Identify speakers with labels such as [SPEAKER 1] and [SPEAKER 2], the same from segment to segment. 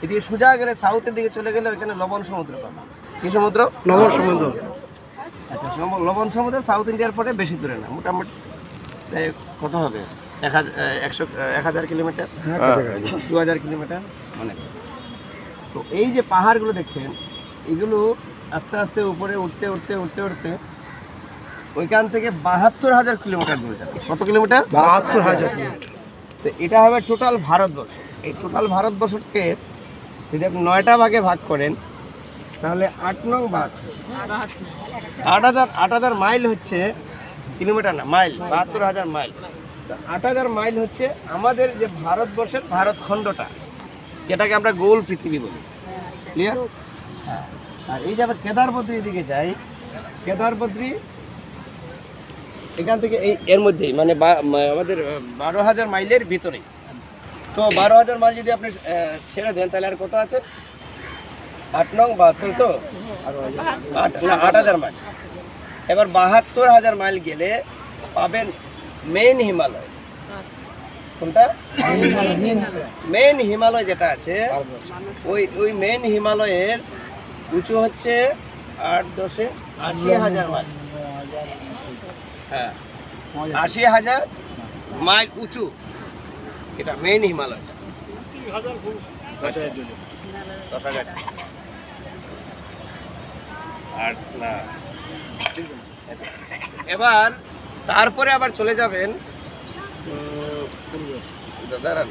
[SPEAKER 1] এদিকে সোজা গেলে সাউথের দিকে চলে গেলে ওইখানে লবণ সমুদ্র পাবো। কি সমুদ্র?
[SPEAKER 2] লবণ সমুদ্র।
[SPEAKER 1] আচ্ছা, লবণ সমুদ্র সাউথ ইন্ডিয়ার পরে বেশি দূরে না, মোটামুটি কত হবে 1000 কিলোমিটার, 2000 কিলোমিটার অনেক। তো এই যে পাহাড়গুলো দেখছেন, এগুলো আস্তে আস্তে উপরে উঠতে উঠতে উঠতে উঠতে ওইখান থেকে 72,000 কিলোমিটার দূরে যাবে। কত কিলোমিটার?
[SPEAKER 2] 72,000 কিলোমিটার।
[SPEAKER 1] তো এটা হবে টোটাল ভারতবর্ষ। এই টোটাল ভারতবর্ষকে যদি আপনি 9টা ভাগে ভাগ করেন তাহলে 8 নং ভাগ 8,000 মাইল হচ্ছে কিলোমিটার না, মাইল, 72,000 মাইল। 8,000 মাইল হচ্ছে আমাদের যে ভারতবর্ষের ভারতখণ্ডটা, যেটাকে আমরা গোল পৃথিবী বলি। ক্লিয়ার? হ্যাঁ। আর এই যে আবার কেদারবদ্রীর দিকে যাই, কেদারবদ্রী এখান থেকে এর মধ্যেই মানে আমাদের 12,000 মাইলের ভিতরেই। তো 12,000 মাইল যদি আপনি ছেড়ে দেন তাহলে আর কত আছে? 8 নং 72, তো 8,000 মাইল। এবার 72,000 মাইল গেলে পাবেন মেইন হিমালয়। কোনটা? মেইন হিমালয় যেটা আছে, ওই মেইন হিমালয়ের উঁচু হচ্ছে 80,000 মাইল। হ্যাঁ, 80,000 মাইল উঁচু এটা মেইন হিমালয়টা। 10,000 আর না। এবার তারপরে আবার চলে যাবেন, দাঁড়ান,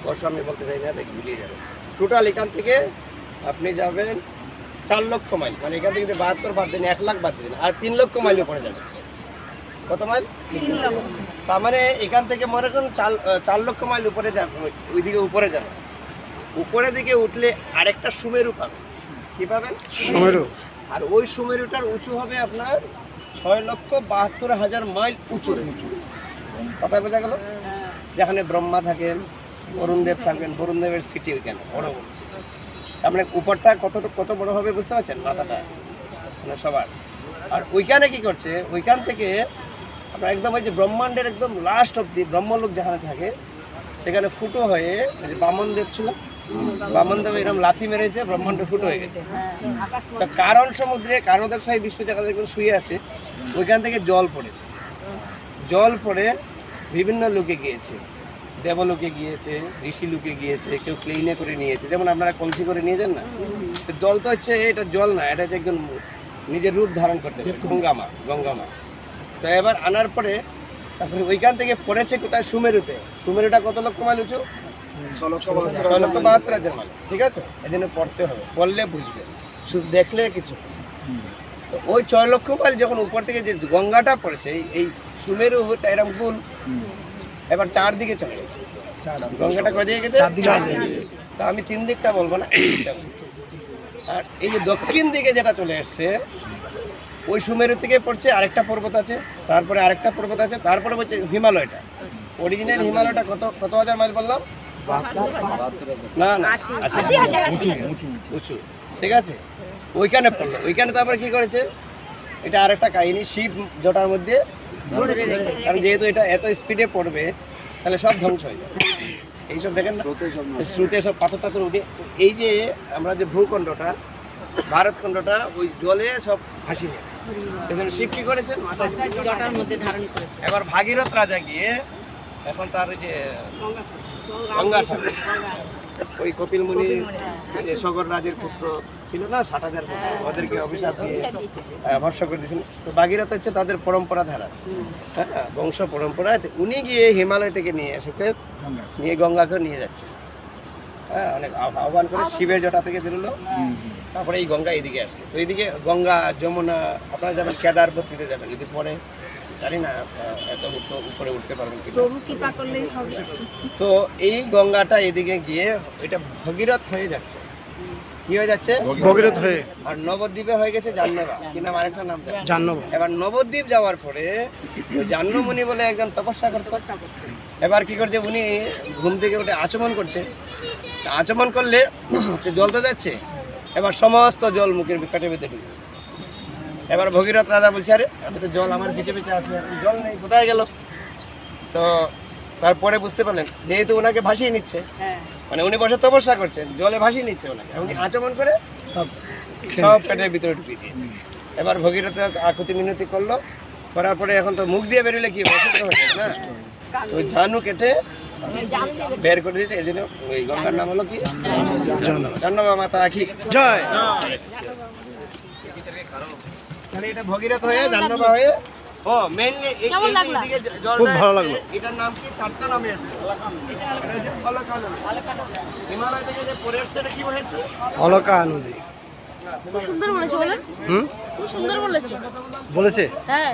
[SPEAKER 1] বর্ষ আমি বলতে চাই না, দেখ ভুলিয়ে যাবেন। টোটাল এখান থেকে আপনি যাবেন 4 লক্ষ মাইল, মানে এখান থেকে 72 বাদ দিন, 1 লাখ বাদ দিন, আর 3 লক্ষ মাইল উপরে যাবেন। কত মাইল? তার মানে এখান থেকে মনে করুন 4 লক্ষ মাইল উপরে যাবেন, ওইদিকে উপরে যাবেন। উপরের দিকে উঠলে আরেকটা সুমেরু পাবেন। কি পাবেন?
[SPEAKER 2] সুমেরু।
[SPEAKER 1] আর ওই সুমেরুটার উঁচু হবে আপনার 6,72,000 মাইল উঁচু। কথা বোঝা গেল? যেখানে ব্রহ্মা থাকেন, বরুণদেব থাকবেন, বরুণদেবের সিটি ওইখানে বড় বড় সিটি। তার মানে উপরটা কত বড় হবে বুঝতে পারছেন? মাথাটা মানে সবার। আর ওইখানে কি করছে, ওইখান থেকে আপনার একদম ওই যে ব্রহ্মাণ্ডের একদম লাস্ট অব্দি ব্রহ্মলোক যেখানে থাকে সেখানে ফুটো হয়ে, যে বামনদেব ছিল, বামনদেব এরকম লাথি মেরেছে, ব্রহ্মাণ্ড ফুটো হয়ে গেছে। তো কারণ সমুদ্রে কারণদেব সাহেব বিষ্ণু জায়গা থেকে শুয়ে আছে, ওইখান থেকে জল পড়েছে। জল পড়ে বিভিন্ন লোকে গিয়েছে, দেবলোকে গিয়েছে, ঋষি লোকে গিয়েছে, কেউ ক্লিনে করে নিয়েছে, যেমন আপনারা কলসি করে নিয়ে যান না। জল তো হচ্ছে, এটা জল না, এটা হচ্ছে একজন নিজের রূপ ধারণ করতে পারে, গঙ্গামা। তো এবার আনার পরে তারপরে ওইখান থেকে পড়েছে কোথায়? সুমেরুতে। সুমেরুটা কত লক্ষ মাইল উঁচু? 6,72,000 মাইল। ঠিক আছে, এই জন্য পড়তে হবে, পড়লে বুঝবে, শুধু দেখলে কিছু। তো ওই 6 লক্ষ মাইল যখন উপর থেকে যে গঙ্গাটা পড়েছে, এই সুমেরুটা এরকম গুল, এবার 4 দিকে চলে গেছে। গঙ্গাটা কদিকে গেছে? 4 দিকে। তো আমি 3 দিকটা বলবো না, আর এই যে দক্ষিণ দিকে যেটা চলে এসছে, ওই সুমেরু থেকে পড়ছে আরেকটা পর্বত আছে, তারপরে আরেকটা পর্বত আছে, তারপরে হচ্ছে হিমালয়টা। অরিজিনাল হিমালয়টা কত হাজার মাইল বললাম? না, উঁচু। ঠিক আছে, ওইখানে পড়লো। ওইখানে তারপরে কি করেছে, এটা আরেকটা কাহিনী, শিব জটার মধ্যে, কারণ যেহেতু এটা এত স্পিডে পড়বে তাহলে সব ধ্বংস হয়ে যাবে। এইসব দেখেন না, স্রোতে সব পাথর উঠে, এই যে আমরা যে ভূখণ্ডটা, ভারতখণ্ডটা ওই জলে সব ভাসিয়ে নেয়। সেজন্য শিব কি করেছেন? মাথায় জটার মধ্যে ধারণ করেছে। এবার ভাগীরথ রাজা গিয়ে এখন তার যে গঙ্গা সাগর, ওই কপিল মুনি যে সগর রাজের পুত্র ছিল না, 60,000 ওদেরকে অভিশাপ দিয়ে ভর্ষ করে দিয়েছেন। তো ভাগীরথ হচ্ছে তাদের পরম্পরা ধারা, হ্যাঁ, বংশ পরম্পরা। উনি গিয়ে হিমালয় থেকে নিয়ে এসেছে, নিয়ে গঙ্গাকে নিয়ে যাচ্ছে। হ্যাঁ, অনেক আহ্বান করে শিবের জটা থেকে বেরোলো, তারপরে এই গঙ্গা এদিকে আসছে। তো এইদিকে গঙ্গা, যমুনা, আপনারা যাবেন কেদারবদ্রীতে যাবেন, যদি পরে জানি না এত উপরে উঠতে পারবেন কি। তো এই গঙ্গাটা এদিকে গিয়ে এটা ভগীরথ হয়ে যাচ্ছে। কি হয়ে যাচ্ছে?
[SPEAKER 2] ভগীরথ হয়ে।
[SPEAKER 1] আর নবদ্বীপে হয়ে গেছে জাহ্নবা। কি নাম? আরেকটা নাম
[SPEAKER 2] জাহ্নবা।
[SPEAKER 1] এবার নবদ্বীপ যাওয়ার পরে ওই জাহ্নমুনি বলে একজন তপস্যা করতো। এবার কি করছে, উনি ঘুম থেকে উঠে আচমন করছে। আচমন করলে জল তো যাচ্ছে, এবার সমস্ত জল মুখের পেটে ঢুকে। এবার ভগীরথ রাজা বলছে, আরে আমি তো জল আমার পিছে পিছে আসবে, জল নেই, কোথায় গেল? তো তারপরে বুঝতে পারলেন যেহেতু ওনাকে ভাসিয়ে নিচ্ছে, মানে উনি বসে তপস্যা করছেন, জলে ভাসিয়ে নিচ্ছে ওনাকে, উনি আচমন করে সব সব পেটের ভিতরে ঢুকিয়ে দিয়েছে। এবার ভগীরথ আকুতি মিনতি করলো, করার পরে এখন তো মুখ দিয়ে বেরোলে কি অসুস্থ হয়ে যাবে না, তো ওই ঝানু কেটে বের করে দিয়েছে। এই জন্য ওই গঙ্গার নাম হলো কি জাহ্নবী মাতা আখি
[SPEAKER 2] জয়।
[SPEAKER 1] মানে এটা ভগীরথ হয়ে জাহ্নবী হয়ে ও মেইনলি
[SPEAKER 2] খুব ভালো লাগলো।
[SPEAKER 1] এটার নাম কি? চারটা নামে আছে। এটা হচ্ছে অলকা নদী। হিমালয় থেকে যে পরে এসছে এটা কি হয়েছে?
[SPEAKER 2] অলকা নদী।
[SPEAKER 3] খুব সুন্দর বলেছে বলেন,
[SPEAKER 2] হুম
[SPEAKER 3] খুব সুন্দর বলেছে।
[SPEAKER 2] বলেছে
[SPEAKER 3] হ্যাঁ।